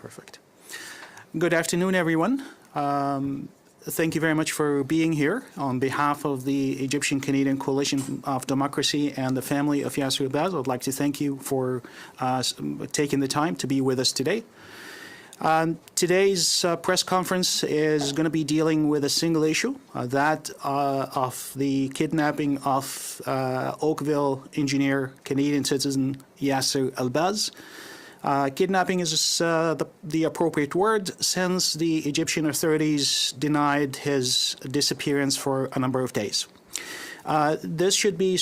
Perfect. Good afternoon, everyone. Thank you very much for being here. On behalf of the Egyptian-Canadian Coalition of Democracy and the family of Yasser Elbaz, I would like to thank you for taking the time to be with us today. Today's press conference is going to be dealing with a single issue, that of the kidnapping of Oakville engineer, Canadian citizen Yasser Elbaz. Kidnapping is the appropriate word, since the Egyptian authorities denied his disappearance for a number of days. This should be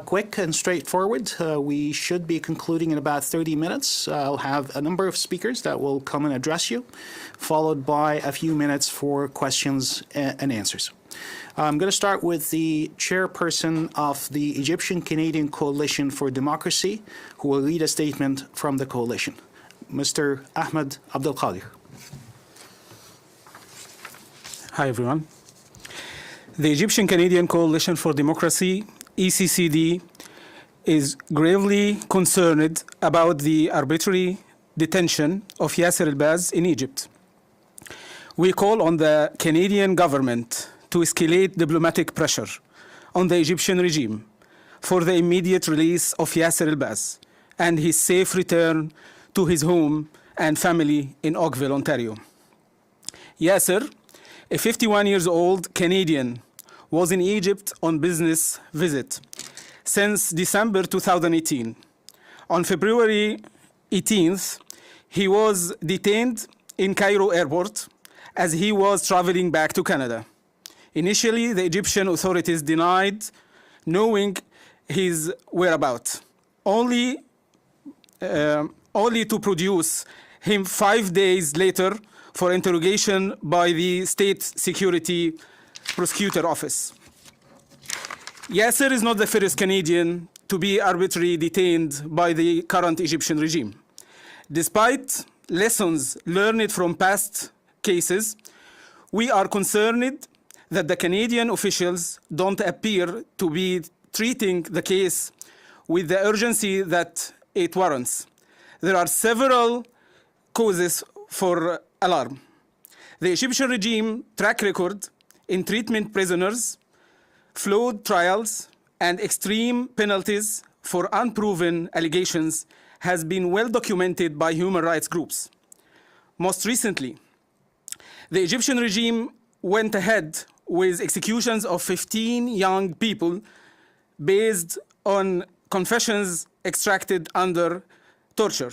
quick and straightforward. We should be concluding in about 30 minutes. I'll have a number of speakers that will come and address you, followed by a few minutes for questions and answers. I'm going to start with the chairperson of the Egyptian-Canadian Coalition for Democracy, who will read a statement from the coalition, Mr. Ahmed Abdelkader. Hi, everyone. The Egyptian-Canadian Coalition for Democracy, ECCD, is gravely concerned about the arbitrary detention of Yasser Elbaz in Egypt. We call on the Canadian government to escalate diplomatic pressure on the Egyptian regime for the immediate release of Yasser Elbaz and his safe return to his home and family in Oakville, Ontario. Yasser, a 51-year-old Canadian, was in Egypt on business visit since December 2018. On February 18th, he was detained in Cairo airport as he was traveling back to Canada. Initially, the Egyptian authorities denied knowing his whereabouts, only to produce him 5 days later for interrogation by the State Security Prosecutor Office. Yasser is not the first Canadian to be arbitrarily detained by the current Egyptian regime. Despite lessons learned from past cases, we are concerned that the Canadian officials don't appear to be treating the case with the urgency that it warrants. There are several causes for alarm. The Egyptian regime track record in treatment prisoners, flawed trials, and extreme penalties for unproven allegations has been well documented by human rights groups. Most recently, the Egyptian regime went ahead with executions of 15 young people based on confessions extracted under torture.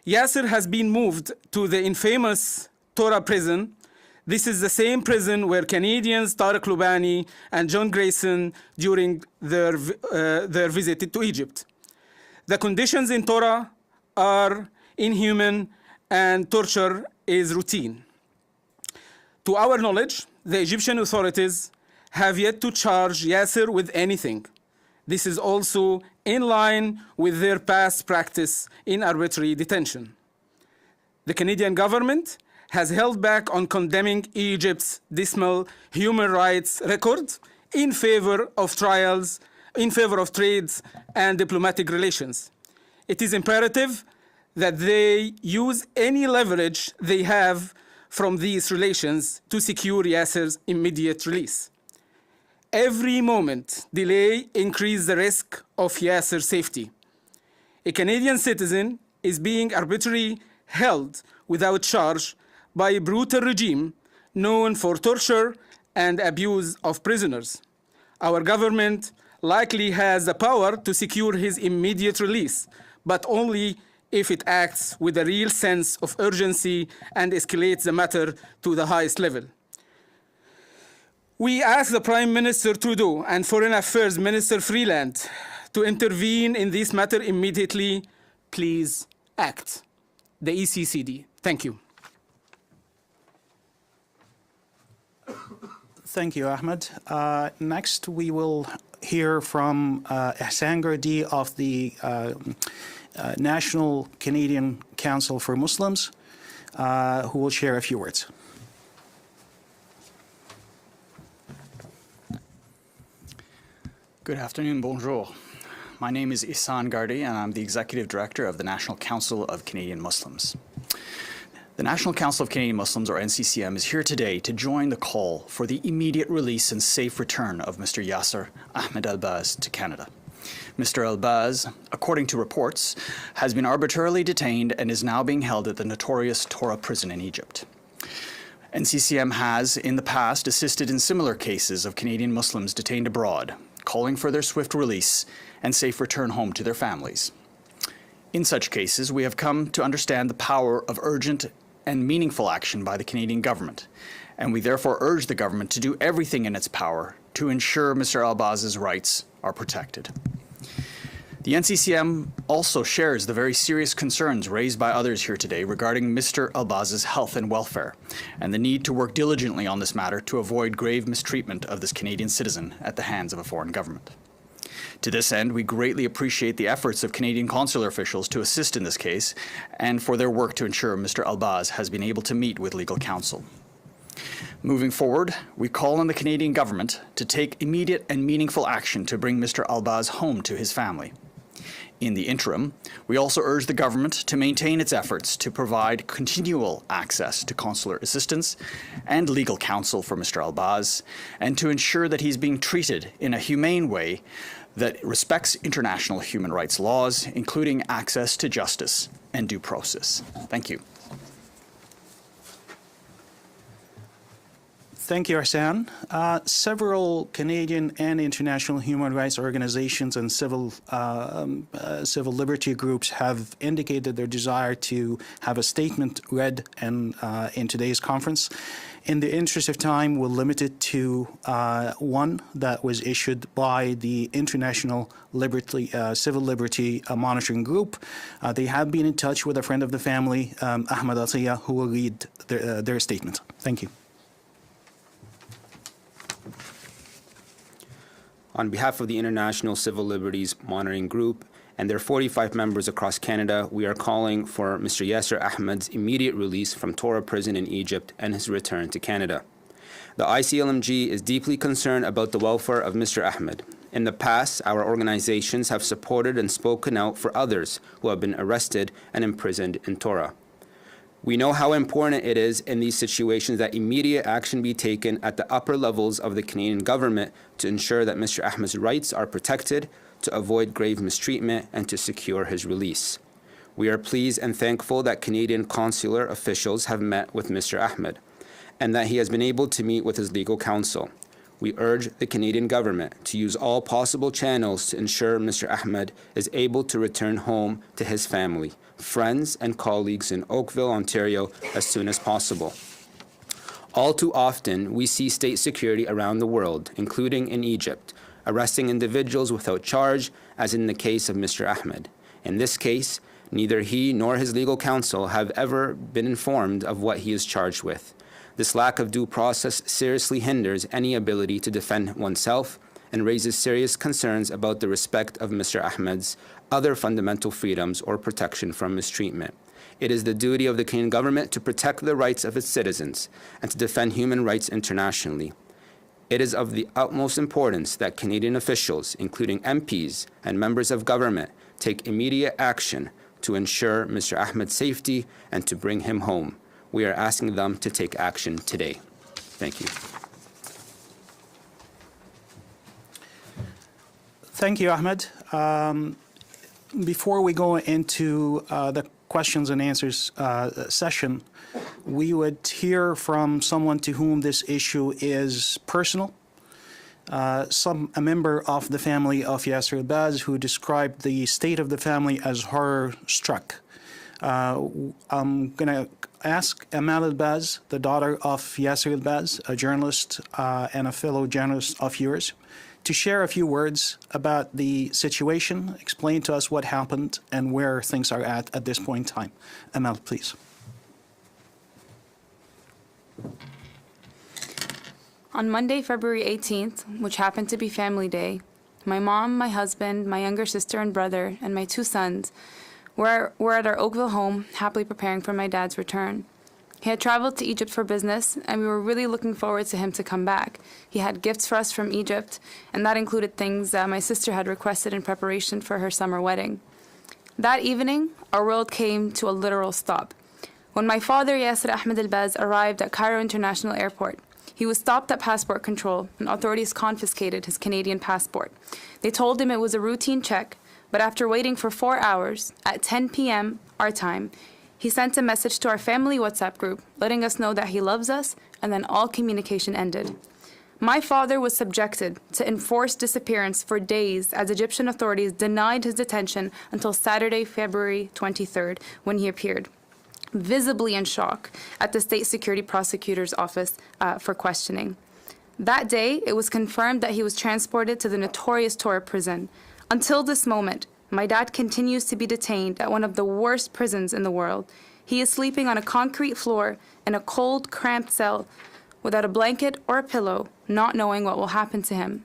Yasser has been moved to the infamous Tora prison. This is the same prison where Canadians Tariq Lubani and John Grayson during their visit to Egypt. The conditions in Tora are inhuman and torture is routine. To our knowledge, the Egyptian authorities have yet to charge Yasser with anything. This is also in line with their past practice in arbitrary detention. The Canadian government has held back on condemning Egypt's dismal human rights record in favor of trials, in favor of trades and diplomatic relations. It is imperative that they use any leverage they have from these relations to secure Yasser's immediate release. Every moment delay increases the risk of Yasser's safety. A Canadian citizen is being arbitrarily held without charge by a brutal regime known for torture and abuse of prisoners. Our government likely has the power to secure his immediate release, but only if it acts with a real sense of urgency and escalates the matter to the highest level. We ask the Prime Minister Trudeau and Foreign Affairs Minister Freeland to intervene in this matter immediately. Please act. The ECCD. Thank you. Thank you, Ahmed. Next, we will hear from Ihsan Gardi of the National Canadian Council for Muslims, who will share a few words. Good afternoon, bonjour. My name is Ihsan Gardi, and I'm the Executive Director of the National Council of Canadian Muslims. The National Council of Canadian Muslims, or NCCM, is here today to join the call for the immediate release and safe return of Mr. Yasser Ahmed Elbaz to Canada. Mr. Elbaz, according to reports, has been arbitrarily detained and is now being held at the notorious Tora prison in Egypt. NCCM has, in the past, assisted in similar cases of Canadian Muslims detained abroad, calling for their swift release and safe return home to their families. In such cases, we have come to understand the power of urgent and meaningful action by the Canadian government, and we therefore urge the government to do everything in its power to ensure Mr. Elbaz's rights are protected. The NCCM also shares the very serious concerns raised by others here today regarding Mr. Elbaz's health and welfare, and the need to work diligently on this matter to avoid grave mistreatment of this Canadian citizen at the hands of a foreign government. To this end, we greatly appreciate the efforts of Canadian consular officials to assist in this case and for their work to ensure Mr. Elbaz has been able to meet with legal counsel. Moving forward, we call on the Canadian government to take immediate and meaningful action to bring Mr. Elbaz home to his family. In the interim, we also urge the government to maintain its efforts to provide continual access to consular assistance and legal counsel for Mr. Elbaz, and to ensure that he's being treated in a humane way that respects international human rights laws, including access to justice and due process. Thank you. Thank you, Arsan. Several Canadian and international human rights organizations and civil liberty groups have indicated their desire to have a statement read in today's conference. In the interest of time, we'll limit it to one that was issued by the International Civil Liberty Monitoring Group. They have been in touch with a friend of the family, Ahmed Atiyah, who will read their statement. Thank you. On behalf of the International Civil Liberties Monitoring Group and their 45 members across Canada, we are calling for Mr. Yasser Ahmed's immediate release from Tora prison in Egypt and his return to Canada. The ICLMG is deeply concerned about the welfare of Mr. Ahmed. In the past, our organizations have supported and spoken out for others who have been arrested and imprisoned in Tora. We know how important it is in these situations that immediate action be taken at the upper levels of the Canadian government to ensure that Mr. Ahmed's rights are protected, to avoid grave mistreatment, and to secure his release. We are pleased and thankful that Canadian consular officials have met with Mr. Ahmed and that he has been able to meet with his legal counsel. We urge the Canadian government to use all possible channels to ensure Mr. Ahmed is able to return home to his family, friends, and colleagues in Oakville, Ontario, as soon as possible. All too often, we see state security around the world, including in Egypt, arresting individuals without charge, as in the case of Mr. Ahmed. In this case, neither he nor his legal counsel have ever been informed of what he is charged with. This lack of due process seriously hinders any ability to defend oneself and raises serious concerns about the respect of Mr. Ahmed's other fundamental freedoms or protection from mistreatment. It is the duty of the Canadian government to protect the rights of its citizens and to defend human rights internationally. It is of the utmost importance that Canadian officials, including MPs and members of government, take immediate action to ensure Mr. Ahmed's safety and to bring him home. We are asking them to take action today. Thank you. Thank you, Ahmed. Before we go into the questions and answers session, we would hear from someone to whom this issue is personal. A member of the family of Yasser Elbaz who described the state of the family as horror-struck. I'm going to ask Amal Elbaz, the daughter of Yasser Elbaz, a journalist and a fellow journalist of yours, to share a few words about the situation, explain to us what happened and where things are at this point in time. Amal, please. On Monday, February 18th, which happened to be Family Day, my mom, my husband, my younger sister and brother, and my 2 sons were at our Oakville home, happily preparing for my dad's return. He had traveled to Egypt for business, and we were really looking forward to him to come back. He had gifts for us from Egypt, and that included things that my sister had requested in preparation for her summer wedding. That evening, our world came to a literal stop When my father, Yasser Ahmed Elbaz, arrived at Cairo International Airport, he was stopped at passport control and authorities confiscated his Canadian passport. They told him it was a routine check, but after waiting for 4 hours, at 10 p.m. our time, he sent a message to our family WhatsApp group, letting us know that he loves us, and then all communication ended. My father was subjected to enforced disappearance for days as Egyptian authorities denied his detention until Saturday, February 23rd, when he appeared, visibly in shock, at the State Security Prosecutor's Office for questioning. That day, it was confirmed that he was transported to the notorious Torah prison. Until this moment, my dad continues to be detained at one of the worst prisons in the world. He is sleeping on a concrete floor in a cold, cramped cell without a blanket or a pillow, not knowing what will happen to him.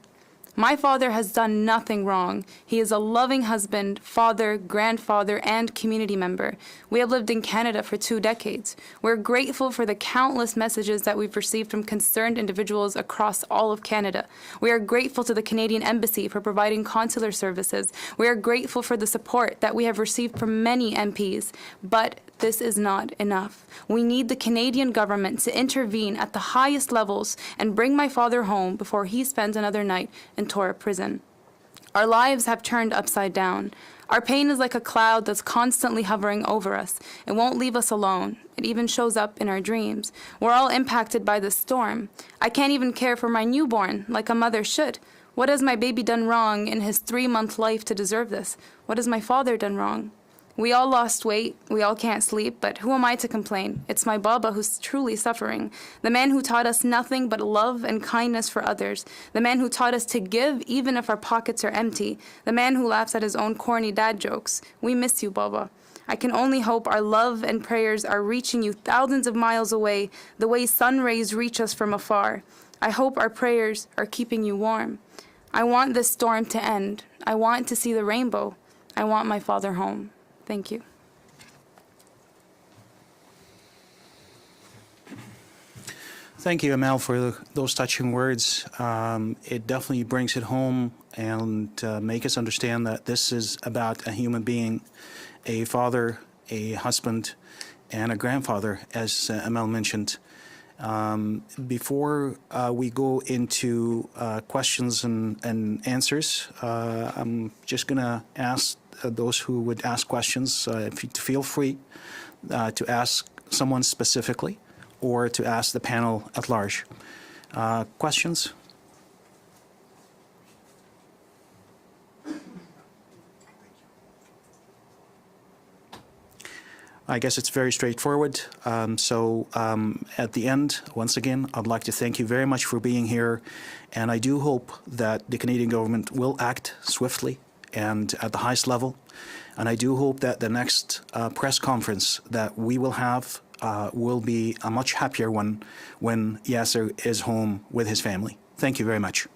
My father has done nothing wrong. He is a loving husband, father, grandfather, and community member. We have lived in Canada for 2 decades. We're grateful for the countless messages that we've received from concerned individuals across all of Canada. We are grateful to the Canadian Embassy for providing consular services. We are grateful for the support that we have received from many MPs. But this is not enough. We need the Canadian government to intervene at the highest levels and bring my father home before he spends another night in Torah prison. Our lives have turned upside down. Our pain is like a cloud that's constantly hovering over us. It won't leave us alone. It even shows up in our dreams. We're all impacted by this storm. I can't even care for my newborn like a mother should. What has my baby done wrong in his 3-month life to deserve this? What has my father done wrong? We all lost weight, we all can't sleep, but who am I to complain? It's my Baba who's truly suffering. The man who taught us nothing but love and kindness for others. The man who taught us to give even if our pockets are empty. The man who laughs at his own corny dad jokes. We miss you, Baba. I can only hope our love and prayers are reaching you thousands of miles away, the way sun rays reach us from afar. I hope our prayers are keeping you warm. I want this storm to end. I want to see the rainbow. I want my father home. Thank you. Thank you, Amal, for those touching words. It definitely brings it home and make us understand that this is about a human being, a father, a husband, and a grandfather, as Amal mentioned. Before we go into questions and answers, I'm just going to ask those who would ask questions, if you feel free to ask someone specifically or to ask the panel at large. Questions? I guess it's very straightforward. At the end, once again, I'd like to thank you very much for being here. And I do hope that the Canadian government will act swiftly and at the highest level. And I do hope that the next press conference that we will have will be a much happier one when Yasser is home with his family. Thank you very much.